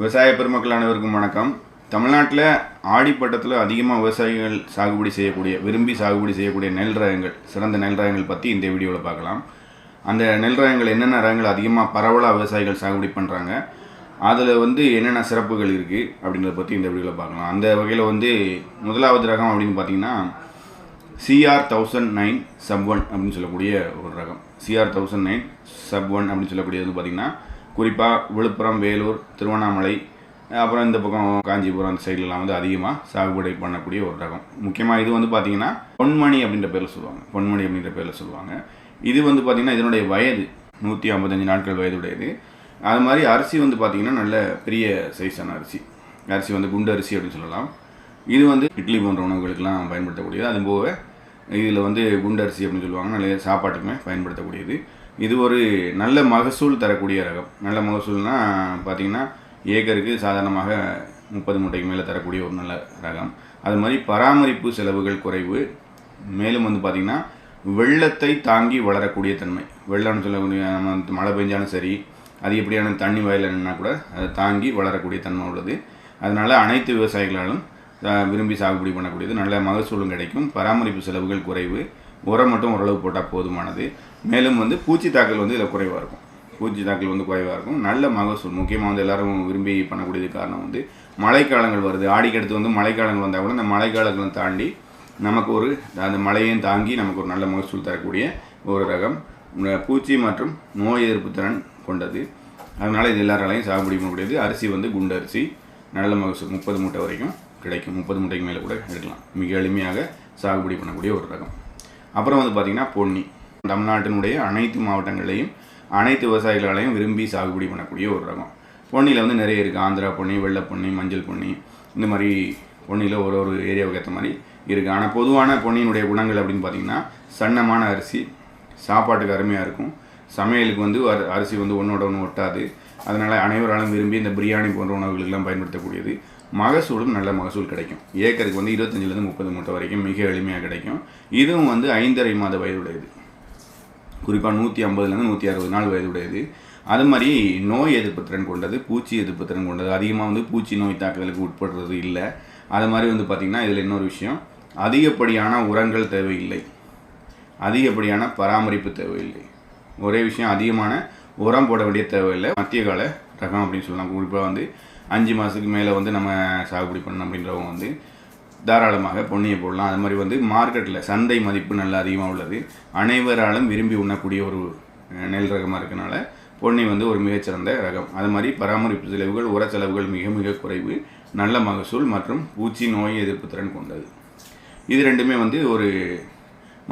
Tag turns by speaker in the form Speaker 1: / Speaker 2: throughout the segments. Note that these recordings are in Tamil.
Speaker 1: விவசாய பெருமக்கள் அனைவருக்கும் வணக்கம். தமிழ்நாட்டில் ஆடிப்பட்டத்தில் அதிகமாக விவசாயிகள் சாகுபடி செய்யக்கூடிய விரும்பி சாகுபடி செய்யக்கூடிய நெல் ரகங்கள், சிறந்த நெல் ரகங்கள் பற்றி இந்த வீடியோவில் பார்க்கலாம். அந்த நெல் ரகங்கள் என்னென்ன ரகங்கள் அதிகமாக பரவலாக விவசாயிகள் சாகுபடி பண்ணுறாங்க, அதில் என்னென்ன சிறப்புகள் இருக்குது அப்படின்றத பற்றி இந்த வீடியோவில் பார்க்கலாம். அந்த வகையில் முதலாவது ரகம் அப்படின்னு பார்த்தீங்கன்னா CR1009 sub-1 அப்படின்னு சொல்லக்கூடிய ஒரு ரகம். CR1009 sub-1 அப்படின்னு சொல்லக்கூடியது பார்த்திங்கன்னா குறிப்பாக விழுப்புரம், வேலூர், திருவண்ணாமலை, அப்புறம் இந்த பக்கம் காஞ்சிபுரம் அந்த சைட்லலாம் அதிகமாக சாகுபடி பண்ணக்கூடிய ஒரு ரகம். முக்கியமாக இது பார்த்திங்கன்னா பொன்மணி அப்படின்ற பேரில் சொல்லுவாங்க. பொன்மணி அப்படின்ற பேரில் சொல்லுவாங்க. இது பார்த்திங்கன்னா இதனுடைய வயது 155 நாட்கள் வயதுடையது. அது மாதிரி அரிசி பார்த்திங்கன்னா நல்ல பெரிய சைஸான அரிசி. குண்டு அரிசி அப்படின்னு சொல்லலாம். இது இட்லி போன்ற உணவுகளுக்கெல்லாம் பயன்படுத்தக்கூடியது. அதுபோக இதில் குண்டு அரிசி அப்படின்னு சொல்லுவாங்க. நல்ல சாப்பாட்டுக்குமே பயன்படுத்தக்கூடியது. இது ஒரு நல்ல மகசூல் தரக்கூடிய ரகம். நல்ல மகசூல்னால் பார்த்திங்கன்னா ஏக்கருக்கு சாதாரணமாக 30 மூட்டைக்கு மேலே தரக்கூடிய ஒரு நல்ல ரகம். அது மாதிரி பராமரிப்பு செலவுகள் குறைவு. மேலும் பார்த்திங்கன்னா வெள்ளத்தை தாங்கி வளரக்கூடிய தன்மை. வெள்ளம்னு சொல்லக்கூடிய நம்ம மழை பெஞ்சாலும் சரி, அது எப்படியான தண்ணி வயலன்னா கூட அதை தாங்கி வளரக்கூடிய தன்மை உள்ளது. அதனால் அனைத்து விவசாயிகளாலும் விரும்பி சாகுபடி பண்ணக்கூடியது. நல்ல மகசூலும் கிடைக்கும். பராமரிப்பு செலவுகள் குறைவு. உரம் மட்டும் ஓரளவு போட்டால் போதுமானது. மேலும் பூச்சி தாக்கல் இதில் குறைவாக இருக்கும். பூச்சி தாக்கல் குறைவாக இருக்கும். நல்ல மகசூல். முக்கியமாக எல்லோரும் விரும்பி பண்ணக்கூடியது காரணம் மழைக்காலங்கள் வருது. ஆடிக்கடுத்து மழைக்காலங்கள் வந்தால் கூட இந்த மழைக்காலங்களை தாண்டி நமக்கு அந்த மழையையும் தாங்கி நமக்கு ஒரு நல்ல மகசூல் தரக்கூடிய ஒரு ரகம். பூச்சி மற்றும் நோய் எதிர்ப்பு திறன் கொண்டது. அதனால் இது எல்லாராலையும் சாகுபடி பண்ணக்கூடியது. அரிசி குண்டு அரிசி. நல்ல மகசூல் 30 மூட்டை வரைக்கும் கிடைக்கும். 30 மூட்டைக்கு மேலே கூட எடுக்கலாம். மிக எளிமையாக சாகுபடி பண்ணக்கூடிய ஒரு ரகம். அப்புறம் பார்த்திங்கன்னா பொன்னி. தமிழ்நாட்டினுடைய அனைத்து மாவட்டங்களையும் அனைத்து விவசாயிகளாலையும் விரும்பி சாகுபடி பண்ணக்கூடிய ஒரு ரகம். பொன்னியில் நிறைய இருக்குது. ஆந்திரா பொன்னி, வெள்ளை பொன்னி, மஞ்சள் பொன்னி, இந்த மாதிரி பொன்னியில் ஒரு ஏரியாவுக்கு ஏற்ற மாதிரி இருக்குது. ஆனால் பொதுவான பொன்னியினுடைய குணங்கள் அப்படின்னு பார்த்திங்கன்னா சன்னமான அரிசி, சாப்பாட்டுக்கு அருமையாக இருக்கும். சமையலுக்கு அரிசி ஒன்றோட ஒன்று ஒட்டாது. அதனால் அனைவராலும் விரும்பி இந்த பிரியாணி போன்ற உணவுகளுக்கெல்லாம் பயன்படுத்தக்கூடியது. மகசூலும் நல்ல மகசூல் கிடைக்கும். ஏக்கருக்கு 25 30 மூட்டை வரைக்கும் மிக எளிமையாக கிடைக்கும். இதுவும் 5.5 மாத வயதுடையது. குறிப்பாக 150 160 நாள் வயதுடையது. அது மாதிரி நோய் எதிர்ப்பு திறன் கொண்டது, பூச்சி எதிர்ப்பு திறன் கொண்டது. அதிகமாக பூச்சி நோய் தாக்குதலுக்கு உட்படுறது இல்லை. அது மாதிரி பார்த்திங்கன்னா இதில் இன்னொரு விஷயம், அதிகப்படியான உரங்கள் தேவையில்லை, அதிகப்படியான பராமரிப்பு தேவையில்லை. ஒரே விஷயம், அதிகமான உரம் போட வேண்டிய தேவையில்லை. மத்திய கால ரகம் அப்படின்னு சொல்லலாம். குறிப்பாக 5 மாதத்துக்கு மேலே நம்ம சாகுபடி பண்ணணும் அப்படின்றவங்க தாராளமாக பொன்னியை போடலாம். அது மாதிரி மார்க்கெட்டில் சந்தை மதிப்பு நல்ல அதிகமாக உள்ளது. அனைவராலும் விரும்பி உண்ணக்கூடிய ஒரு நெல் ரகமாக இருக்கனால பொன்னி ஒரு மிகச்சிறந்த ரகம். அது மாதிரி பராமரிப்பு செலவுகள், உர செலவுகள் மிக மிக குறைவு. நல்ல மகசூல் மற்றும் பூச்சி நோய் எதிர்ப்பு திறன் கொண்டது. இது ரெண்டுமே ஒரு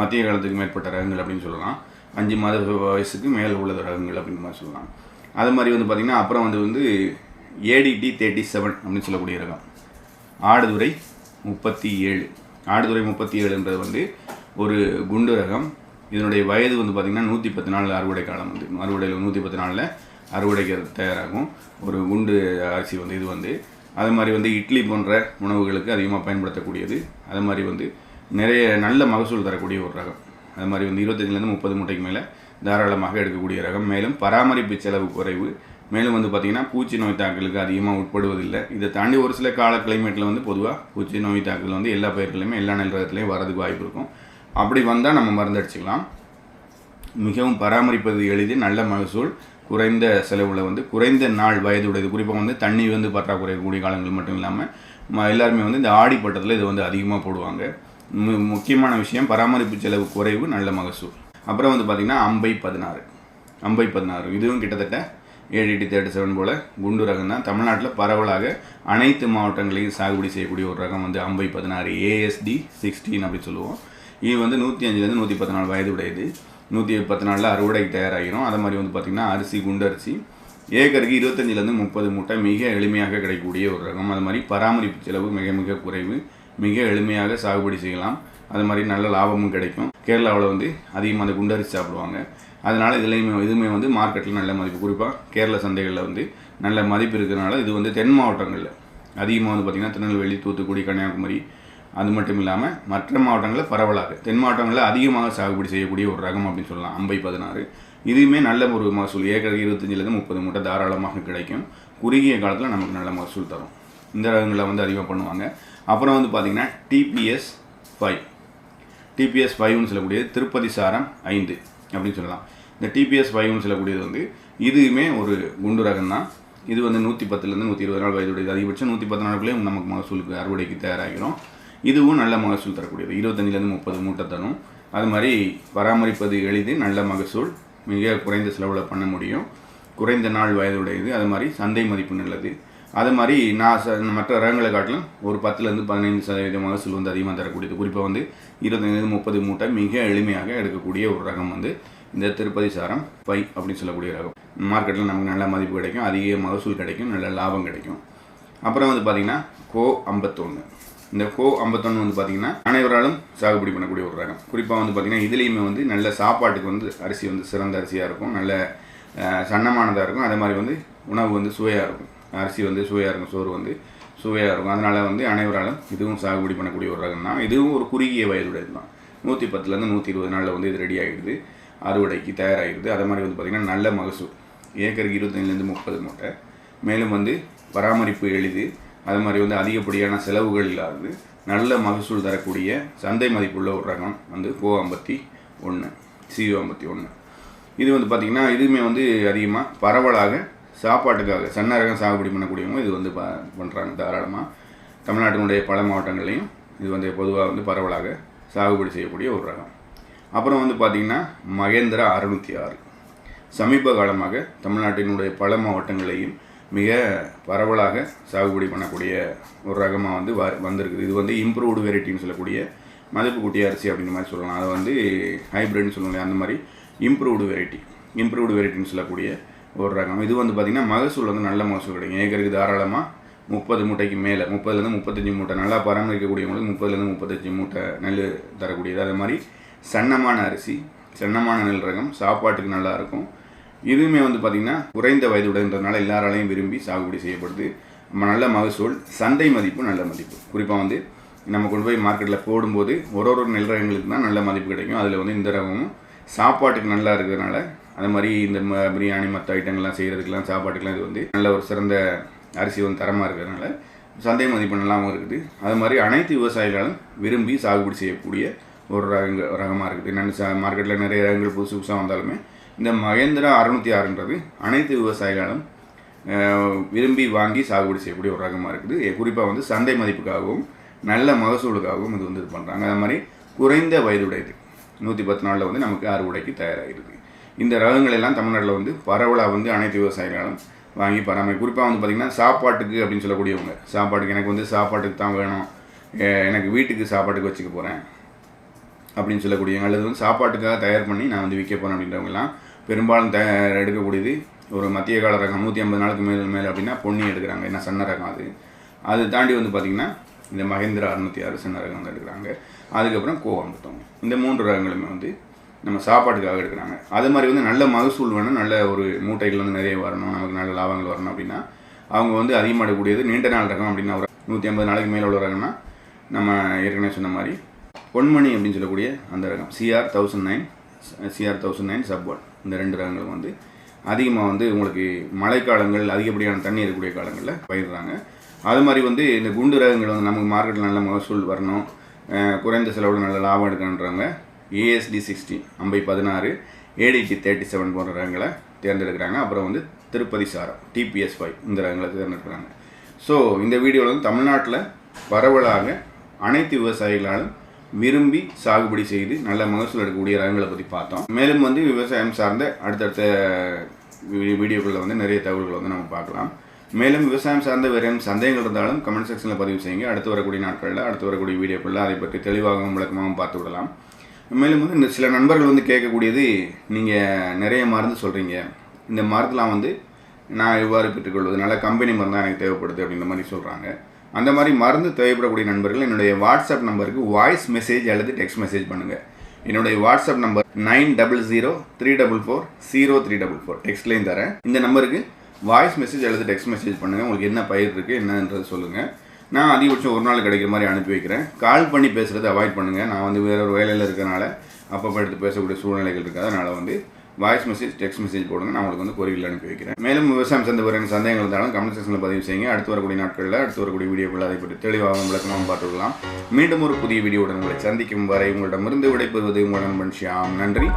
Speaker 1: மத்திய காலத்துக்கு மேற்பட்ட ரகங்கள் அப்படின்னு சொல்லலாம். 5 மாத வயசுக்கு மேலே உள்ள ரகங்கள் அப்படின்ற மாதிரி சொல்லலாம். அது மாதிரி பார்த்திங்கன்னா அப்புறம் ADT 37 அப்படின்னு சொல்லக்கூடிய ரகம். ஆடுதுறை 37. ஆடுதுறை 37ன்றது ஒரு குண்டு ரகம். இதனுடைய வயது பார்த்திங்கன்னா 110 நாள் அறுவடை காலம். அறுவடையில் 110 நாளில் அறுவடைக்கு தயாராகும் ஒரு குண்டு அரிசி இது அது மாதிரி இட்லி போன்ற உணவுகளுக்கு அதிகமாக பயன்படுத்தக்கூடியது. அது மாதிரி நிறைய நல்ல மகசூல் தரக்கூடிய ஒரு ரகம். அது மாதிரி 25 30 மூட்டைக்கு மேலே தாராளமாக எடுக்கக்கூடிய ரகம். மேலும் பராமரிப்பு செலவு குறைவு. மேலும் பார்த்திங்கன்னா பூச்சி நோய் தாக்கலுக்கு அதிகமாக உட்படுவதில்லை. இதை தாண்டி ஒரு சில கால கிளைமேட்டில் பொதுவாக பூச்சி நோய் தாக்கல் எல்லா பயிர்களையுமே எல்லா நெல் ரகத்துலையும் வரதுக்கு வாய்ப்பு இருக்கும். அப்படி வந்தால் நம்ம மருந்து அடிச்சுக்கலாம். மிகவும் பராமரிப்பது எளிது. நல்ல மகசூல், குறைந்த செலவில் குறைந்த நாள் வயதுடையது. குறிப்பாக தண்ணி பற்றாக்குறை கூடிய காலங்கள் மட்டும் இல்லாமல் எல்லாருமே இந்த ஆடிப்பட்டத்தில் இது அதிகமாக போடுவாங்க. முக்கியமான விஷயம், பராமரிப்பு செலவு குறைவு, நல்ல மகசூல். அப்புறம் பார்த்திங்கன்னா அம்பை 16. இதுவும் கிட்டத்தட்ட ADT 37 போல் குண்டு ரகம் தான். தமிழ்நாட்டில் பரவலாக அனைத்து மாவட்டங்களையும் சாகுபடி செய்யக்கூடிய ஒரு ரகம் அம்பை 16 ASD 16 அப்படி சொல்லுவோம். இது 105 110 நாள் வயதுடையது. 110 நாளில் அறுவடைக்கு தயாராகிடும். அது மாதிரி பார்த்திங்கன்னா அரிசி, குண்டு அரிசி ஏக்கருக்கு 25 30 மூட்டை மிக எளிமையாக கிடைக்கக்கூடிய ஒரு ரகம். அது மாதிரி பராமரிப்பு செலவு மிக மிக குறைவு. மிக எளிமையாக சாகுபடி செய்யலாம். அது மாதிரி நல்ல லாபமும் கிடைக்கும். கேரளாவில் அதிகமாக அந்த குண்டு அரிசி சாப்பிடுவாங்க. அதனால் இதுவுமே மார்க்கெட்டில் நல்ல மதிப்பு. குறிப்பாக கேரள சந்தைகளில் நல்ல மதிப்பு இருக்கிறதுனால இது தென் மாவட்டங்களில் அதிகமாக பார்த்திங்கன்னா திருநெல்வேலி, தூத்துக்குடி, கன்னியாகுமரி, அது மட்டும் இல்லாமல் மற்ற மாவட்டங்களில் பரவலாக தென் மாவட்டங்களில் அதிகமாக சாகுபடி செய்யக்கூடிய ஒரு ரகம் அப்படின்னு சொல்லலாம் அம்பை 16. இதுவுமே நல்ல ஒரு மகசூல். ஏக்கருக்கு 25லேருந்து 30 மூட்டை தாராளமாக கிடைக்கும். குறுகிய காலத்தில் நமக்கு நல்ல மகசூல் தரும். இந்த ரகங்களை வந்து அதிகமாக பண்ணுவாங்க. அப்புறம் வந்து பார்த்திங்கன்னா டிபிஎஸ் 5ன்னு சொல்லக்கூடியது திருப்பதி சாரம் 5 அப்படின்னு சொல்லலாம். இந்த டிபிஎஸ் 5ன்னு சொல்லக்கூடியது வந்து இதுவுமே ஒரு குண்டு ரகம் தான். இது வந்து 110லேருந்து 120 நாள் வயதுடையது. அதிகபட்சம் 110 நாளுக்குள்ளேயே நமக்கு மகசூலுக்கு அறுவடைக்கு தயாராகிறோம். இதுவும் நல்ல மகசூல் தரக்கூடியது. 25லேருந்து 30 மூட்டை தரும். அது மாதிரி பராமரிப்பது எளிது, நல்ல மகசூல், மிக குறைந்த செலவில் பண்ண முடியும், குறைந்த நாள் வயதுடையது. அது மாதிரி சந்தை மதிப்பு நல்லது. அது மாதிரி மற்ற ரகங்களை காட்டிலும் ஒரு 10லேருந்து 15% மகசூல் வந்து அதிகமாக தரக்கூடியது. குறிப்பாக வந்து 25லேருந்து 30 மூட்டை மிக எளிமையாக எடுக்கக்கூடிய ஒரு ரகம் வந்து இந்த திருப்பதி சாரம் 5 அப்படின்னு சொல்லக்கூடிய ரகம். மார்க்கெட்டில் நமக்கு நல்ல மதிப்பு கிடைக்கும், அதிக மகசூல் கிடைக்கும், நல்ல லாபம் கிடைக்கும். அப்புறம் வந்து பார்த்திங்கன்னா கோ 51. இந்த கோ 51 வந்து பார்த்திங்கன்னா அனைவராலும் சாகுபடி பண்ணக்கூடிய ஒரு ரகம். குறிப்பாக வந்து பார்த்திங்கன்னா இதுலேயுமே வந்து நல்ல சாப்பாட்டுக்கு வந்து அரிசி வந்து சிறந்த அரிசியாக இருக்கும், நல்ல சன்னமானதாக இருக்கும். அதே மாதிரி வந்து உணவு வந்து சுவையாக இருக்கும். அரிசி வந்து சுவையாக இருக்கும், சோறு வந்து சுவையாக இருக்கும். அதனால் வந்து அனைவராலும் இதுவும் சாகுபடி பண்ணக்கூடிய ஒரு ரகம் தான். இதுவும் ஒரு குறுகிய வயதுடையது தான். 110லேருந்து 120 நாளில் வந்து இது ரெடி ஆகிடுது, அறுவடைக்கு தயாராகிடுது. அதே மாதிரி வந்து பார்த்திங்கன்னா நல்ல மகசூல், ஏக்கருக்கு 25லேருந்து 30 மூட்டை. மேலும் வந்து பராமரிப்பு எளிது. அது மாதிரி வந்து அதிகப்படியான செலவுகள் இல்லாதது, நல்ல மகசூல் தரக்கூடிய சந்தை மதிப்புள்ள ஒரு ரகம் வந்து கோ 51, CO51. இது வந்து பார்த்திங்கன்னா இதுவுமே வந்து அதிகமாக பரவலாக சாப்பாட்டுக்காக சன்ன ரகம் சாகுபடி பண்ணக்கூடியவங்க இது வந்து பண்ணுறாங்க தாராளமாக. தமிழ்நாட்டினுடைய பல மாவட்டங்கள்லையும் இது வந்து பொதுவாக வந்து பரவலாக சாகுபடி செய்யக்கூடிய ஒரு ரகம். அப்புறம் வந்து பார்த்திங்கன்னா மகேந்திரா 606 சமீப காலமாக தமிழ்நாட்டினுடைய பல மாவட்டங்களையும் மிக பரவலாக சாகுபடி பண்ணக்கூடிய ஒரு ரகமாக வந்து வந்திருக்குது. இது வந்து இம்ப்ரூவ்டு வெரைட்டின்னு சொல்லக்கூடிய மதிப்பு கூட்டிய அரிசி அப்படின்ற மாதிரி சொல்லலாம். அதை வந்து ஹைப்ரிட்னு சொல்லுவாங்க. அந்த மாதிரி இம்ப்ரூவ்டு வெரைட்டின்னு சொல்லக்கூடிய ஒரு ரகம். இது வந்து பார்த்திங்கன்னா மகசூல் வந்து நல்ல மகசூல் கிடைக்கும். ஏக்கருக்கு தாராளமாக 30 மூட்டைக்கு மேலே, 30லேருந்து 35 மூட்டை, நல்லா பராமரிக்கக்கூடியவங்களுக்கு 30லேருந்து 35 மூட்டை நெல் தரக்கூடியது. அதே மாதிரி சன்னமான அரிசி, சன்னமான நெல் ரகம், சாப்பாட்டுக்கு நல்லா இருக்கும். இதுவுமே வந்து பார்த்திங்கன்னா குறைந்த வயதுடையதுன்றதுனால எல்லாராலையும் விரும்பி சாகுபடி செய்யப்படுது. நல்ல மகசூல், சந்தை மதிப்பு நல்ல மதிப்பு. குறிப்பாக வந்து நம்ம கொண்டு போய் மார்க்கெட்டில் போடும்போது ஒரு நெல் ரகங்களுக்கு தான் நல்ல மதிப்பு கிடைக்கும். அதில் வந்து இந்த ரகமும் சாப்பாட்டுக்கு நல்லா இருக்கிறதுனால, அது மாதிரி இந்த பிரியாணி மற்ற ஐட்டங்கள்லாம் செய்கிறதுக்கெலாம் சாப்பாட்டுக்கெலாம் இது வந்து நல்ல ஒரு சிறந்த அரிசி வந்து தரமாக இருக்கிறதுனால சந்தை மதிப்பு நல்லாவும் இருக்குது. அது மாதிரி அனைத்து விவசாயிகளும் விரும்பி சாகுபடி செய்யக்கூடிய ஒரு ரகமாக இருக்குது. நான் மார்க்கெட்டில் நிறைய ரகங்கள் புதுசாக வந்தாலுமே இந்த மகேந்திரா 606ன்றது அனைத்து விவசாயிகளும் விரும்பி வாங்கி சாகுபடி செய்யக்கூடிய ஒரு ரகமாக இருக்குது. குறிப்பாக வந்து சந்தை மதிப்புக்காகவும் நல்ல மகசூலுக்காகவும் இது வந்து இது பண்ணுறாங்க. அது மாதிரி குறைந்த வயதுடையது, 110 நாளில் வந்து நமக்கு அறுவடைக்கு தயாராகிருக்கு. இந்த ரகங்கள் எல்லாம் தமிழ்நாட்டில் வந்து பரவலாக வந்து அனைத்து விவசாயிகளும் வாங்கி குறிப்பாக வந்து பார்த்திங்கன்னா சாப்பாட்டுக்கு அப்படின்னு சொல்லக்கூடியவங்க, சாப்பாட்டுக்கு எனக்கு வந்து சாப்பாட்டுக்கு தான் வேணும், எனக்கு வீட்டுக்கு சாப்பாட்டுக்கு வச்சுக்க போகிறேன் அப்படின்னு சொல்லக்கூடியவங்க, அல்லது வந்து சாப்பாட்டுக்காக தயார் பண்ணி நான் வந்து விற்க போகிறேன் அப்படின்றவங்கலாம் பெரும்பாலும் எடுக்கக்கூடியது ஒரு மத்திய கால ரகம். 150 நாளுக்கு மேலே அப்படின்னா பொன்னி எடுக்கிறாங்க, ஏன்னா சன்ன ரகம். அது தாண்டி வந்து பார்த்திங்கன்னா இந்த மகேந்திரா 606 சன்ன ரகம் வந்து எடுக்கிறாங்க. அதுக்கப்புறம் கோ 51. இந்த 3 ரகங்களுமே வந்து நம்ம சாப்பாட்டுக்காக எடுக்கிறாங்க. அது மாதிரி வந்து நல்ல மகசூல் வேணும், நல்ல ஒரு மூட்டைகள் வந்து நிறைய வரணும், நமக்கு நல்ல லாபங்கள் வரணும் அப்படின்னா அவங்க வந்து அதிகமாக எடுக்கக்கூடியது நீண்ட நாள் ரகம். அப்படின்னா ஒரு 150 நாளைக்கு மேலே உள்ள ரகம்னா நம்ம ஏற்கனவே சொன்ன மாதிரி பொன்மணி அப்படின்னு சொல்லக்கூடிய அந்த ரகம் CR1009 sub 1, இந்த 2 ரகங்கள் வந்து அதிகமாக வந்து உங்களுக்கு மழைக்காலங்கள் அதிகப்படியான தண்ணி இருக்கக்கூடிய காலங்களில் பயிர்றாங்க. அது மாதிரி வந்து இந்த குண்டு ரகங்கள் வந்து நமக்கு மார்க்கெட்டில் நல்ல மகசூல் வரணும், குறைந்த செலவில் நல்ல லாபம் எடுக்கணுன்றவங்க ASD 16, அம்பை 16, ADT 37 போன்ற ரகங்களை தேர்ந்தெடுக்கிறாங்க. அப்புறம் வந்து திருப்பதி சாரம் TPS 5 இந்த ரகங்களை தேர்ந்தெடுக்கிறாங்க. ஸோ இந்த வீடியோவில் வந்து தமிழ்நாட்டில் பரவலாக அனைத்து விவசாயிகளாலும் விரும்பி சாகுபடி செய்து நல்ல மகசூல் எடுக்கக்கூடிய ரகங்களை பற்றி பார்த்தோம். மேலும் வந்து விவசாயம் சார்ந்த அடுத்தடுத்த வீடியோக்களில் வந்து நிறைய தகவல்களை வந்து நம்ம பார்க்கலாம். மேலும் விவசாயம் சார்ந்த வேறு சந்தேகங்கள் இருந்தாலும் கமெண்ட் செக்ஷனில் பதிவு செய்யுங்க. அடுத்து வரக்கூடிய நாட்களில், அடுத்து வரக்கூடிய வீடியோக்களில் அதை பற்றி தெளிவாகவும் விளக்கமாகவும் பார்த்து விடலாம். மேலும் வந்து இந்த சில நண்பர்கள் வந்து கேட்கக்கூடியது, நீங்கள் நிறைய மருந்து சொல்கிறீங்க, இந்த மருந்துலாம் வந்து நான் எவ்வாறு பெற்றுக்கொள்வது, நல்ல கம்பெனி மருந்து தான் எனக்கு தேவைப்படுது அப்படின்ற மாதிரி சொல்கிறாங்க. அந்த மாதிரி மருந்து தேவைப்படக்கூடிய நண்பர்கள் என்னுடைய வாட்ஸ்அப் நம்பருக்கு வாய்ஸ் மெசேஜ் அல்லது டெக்ஸ்ட் மெசேஜ் பண்ணுங்கள். என்னுடைய வாட்ஸ்அப் நம்பர் 9003440344 டெக்ஸ்ட்லேயும் தரேன். இந்த நம்பருக்கு வாய்ஸ் மெசேஜ் அல்லது டெக்ஸ்ட் மெசேஜ் பண்ணுங்கள். உங்களுக்கு என்ன பயிர் இருக்குது என்னன்றது சொல்லுங்கள். நான் அதிகபட்சம் ஒரு நாள் கிடைக்கிற மாதிரி அனுப்பி வைக்கிறேன். கால் பண்ணி பேசுகிறத அவாய்ட் பண்ணுங்கள். நான் வந்து வேறு ஒரு வேலையில் இருக்கிறனால அப்பப்போ எடுத்து பேசக்கூடிய சூழ்நிலைகள் இருக்குது. அதனால் வந்து வாய்ஸ் மெசேஜ், டெக்ஸ்ட் மெசேஜ் போடுங்க. நான் உங்களுக்கு வந்து கொரியரில் அனுப்பி வைக்கிறேன். மேலும் விவசாயம் சார்ந்த வேறு சந்தேகங்கள் இருந்தாலும் கமெண்ட் செக்ஷனில் பதிவு செய்யுங்க. அடுத்து வரக்கூடிய நாட்களில் அடுத்து வரக்கூடிய வீடியோக்கள் அதை பற்றி தெளிவாக விளக்கமாக பார்த்துக்கலாம். மீண்டும் ஒரு புதிய வீடியோவுடன் உங்களை சந்திக்கும் வரை உங்களிடமிருந்து விடைபெறுவது உங்கள் நண்பன் ஷியாம். நன்றி.